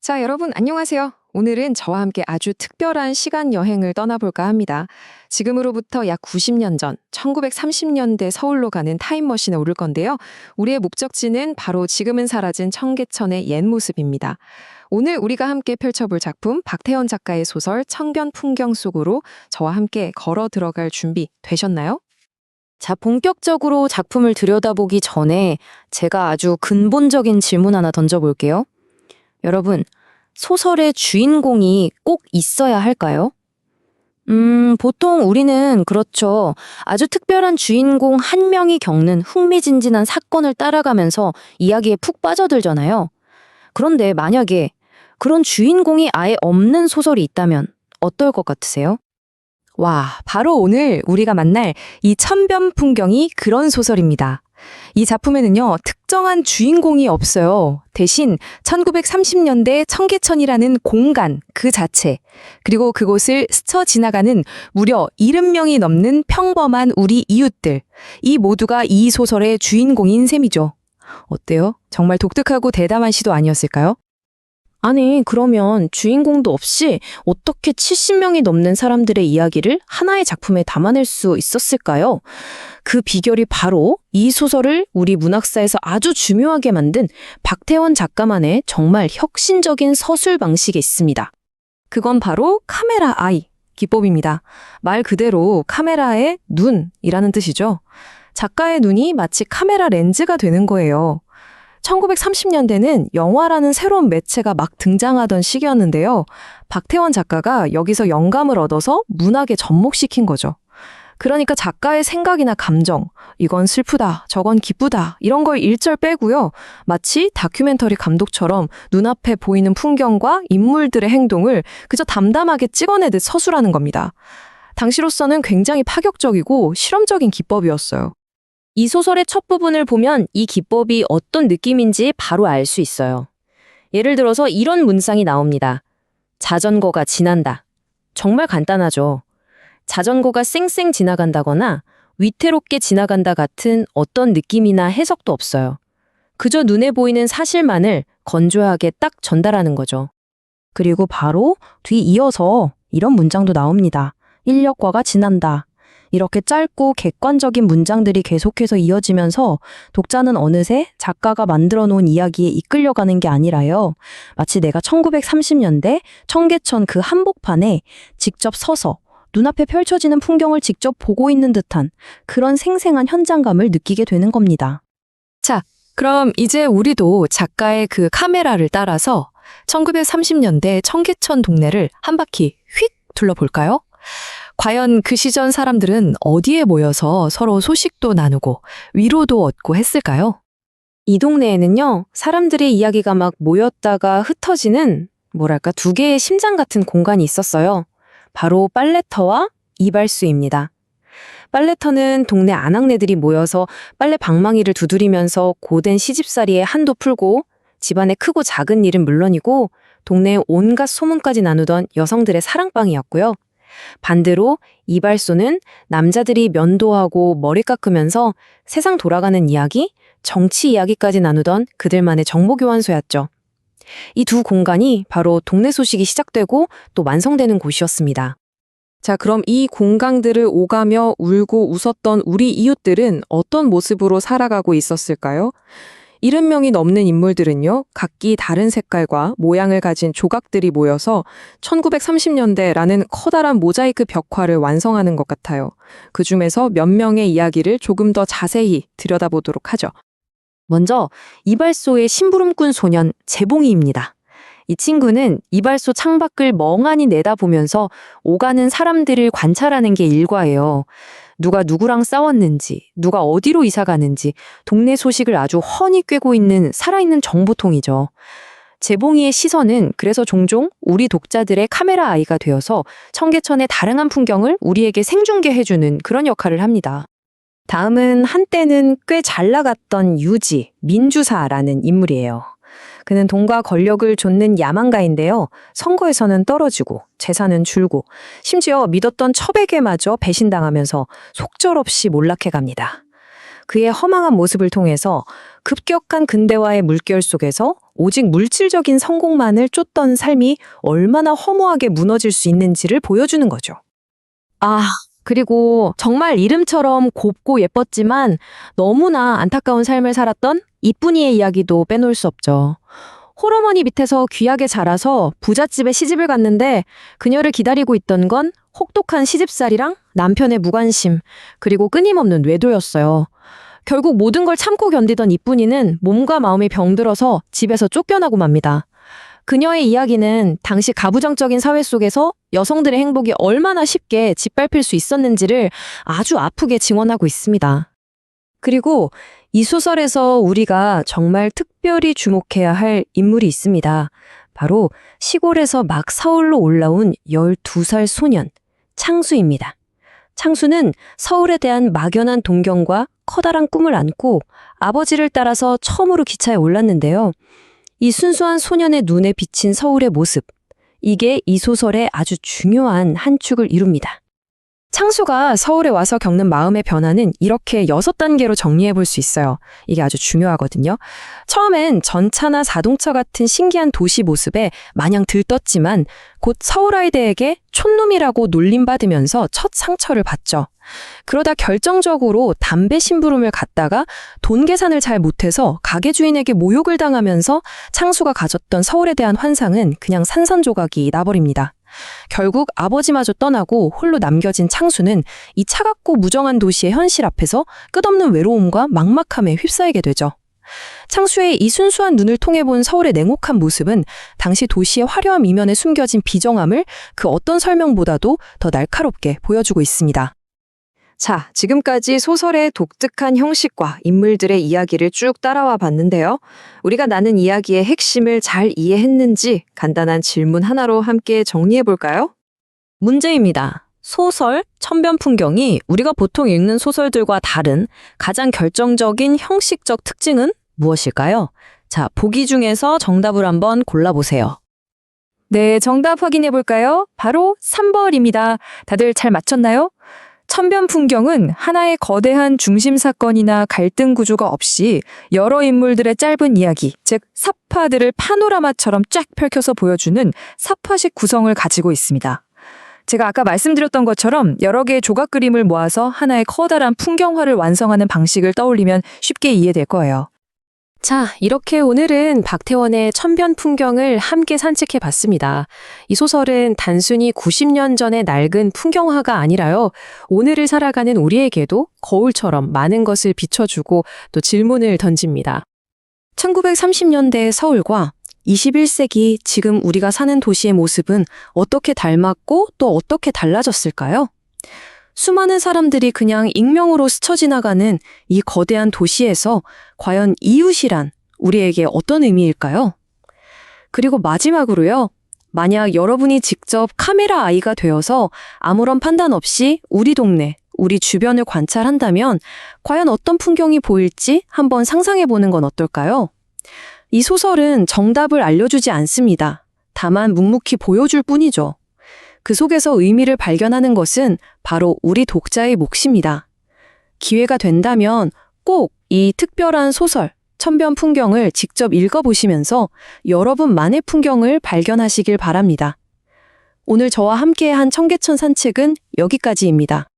자, 여러분 안녕하세요. 오늘은 저와 함께 아주 특별한 시간 여행을 떠나볼까 합니다. 지금으로부터 약 90년 전, 1930년대 서울로 가는 타임머신에 오를 건데요. 우리의 목적지는 바로 지금은 사라진 청계천의 옛 모습입니다. 오늘 우리가 함께 펼쳐볼 작품, 박태원 작가의 소설 청변 풍경 속으로 저와 함께 걸어 들어갈 준비 되셨나요? 자, 본격적으로 작품을 들여다보기 전에 제가 아주 근본적인 질문 하나 던져볼게요. 여러분, 소설의 주인공이 꼭 있어야 할까요? 보통 우리는 그렇죠. 아주 특별한 주인공 한 명이 겪는 흥미진진한 사건을 따라가면서 이야기에 푹 빠져들잖아요. 그런데 만약에 그런 주인공이 아예 없는 소설이 있다면 어떨 것 같으세요? 와, 바로 오늘 우리가 만날 이 천변 풍경이 그런 소설입니다. 이 작품에는요, 특정한 주인공이 없어요. 대신 1930년대 청계천이라는 공간 그 자체, 그리고 그곳을 스쳐 지나가는 무려 70명이 넘는 평범한 우리 이웃들, 이 모두가 이 소설의 주인공인 셈이죠. 어때요? 정말 독특하고 대담한 시도 아니었을까요? 아니, 그러면 주인공도 없이 어떻게 70명이 넘는 사람들의 이야기를 하나의 작품에 담아낼 수 있었을까요? 그 비결이 바로 이 소설을 우리 문학사에서 아주 중요하게 만든 박태원 작가만의 정말 혁신적인 서술 방식에 있습니다. 그건 바로 카메라 아이 기법입니다. 말 그대로 카메라의 눈이라는 뜻이죠. 작가의 눈이 마치 카메라 렌즈가 되는 거예요. 1930년대는 영화라는 새로운 매체가 막 등장하던 시기였는데요. 박태원 작가가 여기서 영감을 얻어서 문학에 접목시킨 거죠. 그러니까 작가의 생각이나 감정, 이건 슬프다, 저건 기쁘다, 이런 걸 일절 빼고요. 마치 다큐멘터리 감독처럼 눈앞에 보이는 풍경과 인물들의 행동을 그저 담담하게 찍어내듯 서술하는 겁니다. 당시로서는 굉장히 파격적이고 실험적인 기법이었어요. 이 소설의 첫 부분을 보면 이 기법이 어떤 느낌인지 바로 알 수 있어요. 예를 들어서 이런 문장이 나옵니다. 자전거가 지난다. 정말 간단하죠. 자전거가 쌩쌩 지나간다거나 위태롭게 지나간다 같은 어떤 느낌이나 해석도 없어요. 그저 눈에 보이는 사실만을 건조하게 딱 전달하는 거죠. 그리고 바로 뒤 이어서 이런 문장도 나옵니다. 인력과가 지난다. 이렇게 짧고 객관적인 문장들이 계속해서 이어지면서 독자는 어느새 작가가 만들어 놓은 이야기에 이끌려가는 게 아니라요. 마치 내가 1930년대 청계천 그 한복판에 직접 서서 눈앞에 펼쳐지는 풍경을 직접 보고 있는 듯한 그런 생생한 현장감을 느끼게 되는 겁니다. 자, 그럼 이제 우리도 작가의 그 카메라를 따라서 1930년대 청계천 동네를 한 바퀴 휙 둘러볼까요? 과연 그 시절 사람들은 어디에 모여서 서로 소식도 나누고 위로도 얻고 했을까요? 이 동네에는요, 사람들의 이야기가 막 모였다가 흩어지는 뭐랄까 두 개의 심장 같은 공간이 있었어요. 바로 빨래터와 이발소입니다. 빨래터는 동네 아낙네들이 모여서 빨래 방망이를 두드리면서 고된 시집살이에 한도 풀고 집안의 크고 작은 일은 물론이고 동네의 온갖 소문까지 나누던 여성들의 사랑방이었고요. 반대로 이발소는 남자들이 면도하고 머리 깎으면서 세상 돌아가는 이야기, 정치 이야기까지 나누던 그들만의 정보교환소였죠. 이 두 공간이 바로 동네 소식이 시작되고 또 완성되는 곳이었습니다. 자, 그럼 이 공강들을 오가며 울고 웃었던 우리 이웃들은 어떤 모습으로 살아가고 있었을까요? 70명이 넘는 인물들은요, 각기 다른 색깔과 모양을 가진 조각들이 모여서 1930년대라는 커다란 모자이크 벽화를 완성하는 것 같아요. 그 중에서 몇 명의 이야기를 조금 더 자세히 들여다보도록 하죠. 먼저 이발소의 심부름꾼 소년 재봉이입니다. 이 친구는 이발소 창밖을 멍하니 내다보면서 오가는 사람들을 관찰하는 게 일과예요. 누가 누구랑 싸웠는지, 누가 어디로 이사 가는지 동네 소식을 아주 훤히 꿰고 있는 살아있는 정보통이죠. 재봉이의 시선은 그래서 종종 우리 독자들의 카메라 아이가 되어서 청계천의 다양한 풍경을 우리에게 생중계해주는 그런 역할을 합니다. 다음은 한때는 꽤 잘 나갔던 유지, 민주사라는 인물이에요. 그는 돈과 권력을 좇는 야망가인데요. 선거에서는 떨어지고 재산은 줄고 심지어 믿었던 첩에게마저 배신당하면서 속절없이 몰락해갑니다. 그의 허망한 모습을 통해서 급격한 근대화의 물결 속에서 오직 물질적인 성공만을 쫓던 삶이 얼마나 허무하게 무너질 수 있는지를 보여주는 거죠. 아, 그리고 정말 이름처럼 곱고 예뻤지만 너무나 안타까운 삶을 살았던 이쁜이의 이야기도 빼놓을 수 없죠. 홀어머니 밑에서 귀하게 자라서 부잣집에 시집을 갔는데 그녀를 기다리고 있던 건 혹독한 시집살이랑 남편의 무관심, 그리고 끊임없는 외도였어요. 결국 모든 걸 참고 견디던 이쁜이는 몸과 마음이 병들어서 집에서 쫓겨나고 맙니다. 그녀의 이야기는 당시 가부장적인 사회 속에서 여성들의 행복이 얼마나 쉽게 짓밟힐 수 있었는지를 아주 아프게 증언하고 있습니다. 그리고 이 소설에서 우리가 정말 특별히 주목해야 할 인물이 있습니다. 바로 시골에서 막 서울로 올라온 12살 소년, 창수입니다. 창수는 서울에 대한 막연한 동경과 커다란 꿈을 안고 아버지를 따라서 처음으로 기차에 올랐는데요. 이 순수한 소년의 눈에 비친 서울의 모습, 이게 이 소설의 아주 중요한 한 축을 이룹니다. 창수가 서울에 와서 겪는 마음의 변화는 이렇게 6단계로 정리해 볼 수 있어요. 이게 아주 중요하거든요. 처음엔 전차나 자동차 같은 신기한 도시 모습에 마냥 들떴지만 곧 서울 아이들에게 촌놈이라고 놀림받으면서 첫 상처를 받죠. 그러다 결정적으로 담배 심부름을 갔다가 돈 계산을 잘 못해서 가게 주인에게 모욕을 당하면서 창수가 가졌던 서울에 대한 환상은 그냥 산산조각이 나버립니다. 결국 아버지마저 떠나고 홀로 남겨진 창수는 이 차갑고 무정한 도시의 현실 앞에서 끝없는 외로움과 막막함에 휩싸이게 되죠. 창수의 이 순수한 눈을 통해 본 서울의 냉혹한 모습은 당시 도시의 화려한 이면에 숨겨진 비정함을 그 어떤 설명보다도 더 날카롭게 보여주고 있습니다. 자, 지금까지 소설의 독특한 형식과 인물들의 이야기를 쭉 따라와 봤는데요. 우리가 나눈 이야기의 핵심을 잘 이해했는지 간단한 질문 하나로 함께 정리해 볼까요? 문제입니다. 소설, 천변풍경이 우리가 보통 읽는 소설들과 다른 가장 결정적인 형식적 특징은 무엇일까요? 자, 보기 중에서 정답을 한번 골라보세요. 네, 정답 확인해 볼까요? 바로 3번입니다. 다들 잘 맞췄나요? 천변풍경은 하나의 거대한 중심 사건이나 갈등 구조가 없이 여러 인물들의 짧은 이야기, 즉 사파들을 파노라마처럼 쫙 펼쳐서 보여주는 사파식 구성을 가지고 있습니다. 제가 아까 말씀드렸던 것처럼 여러 개의 조각 그림을 모아서 하나의 커다란 풍경화를 완성하는 방식을 떠올리면 쉽게 이해될 거예요. 자, 이렇게 오늘은 박태원의 천변풍경을 함께 산책해 봤습니다. 이 소설은 단순히 90년 전의 낡은 풍경화가 아니라요. 오늘을 살아가는 우리에게도 거울처럼 많은 것을 비춰주고 또 질문을 던집니다. 1930년대의 서울과 21세기 지금 우리가 사는 도시의 모습은 어떻게 닮았고 또 어떻게 달라졌을까요? 수많은 사람들이 그냥 익명으로 스쳐 지나가는 이 거대한 도시에서 과연 이웃이란 우리에게 어떤 의미일까요? 그리고 마지막으로요. 만약 여러분이 직접 카메라 아이가 되어서 아무런 판단 없이 우리 동네, 우리 주변을 관찰한다면 과연 어떤 풍경이 보일지 한번 상상해 보는 건 어떨까요? 이 소설은 정답을 알려주지 않습니다. 다만 묵묵히 보여줄 뿐이죠. 그 속에서 의미를 발견하는 것은 바로 우리 독자의 몫입니다. 기회가 된다면 꼭 이 특별한 소설, 천변풍경을 직접 읽어보시면서 여러분만의 풍경을 발견하시길 바랍니다. 오늘 저와 함께한 청계천 산책은 여기까지입니다.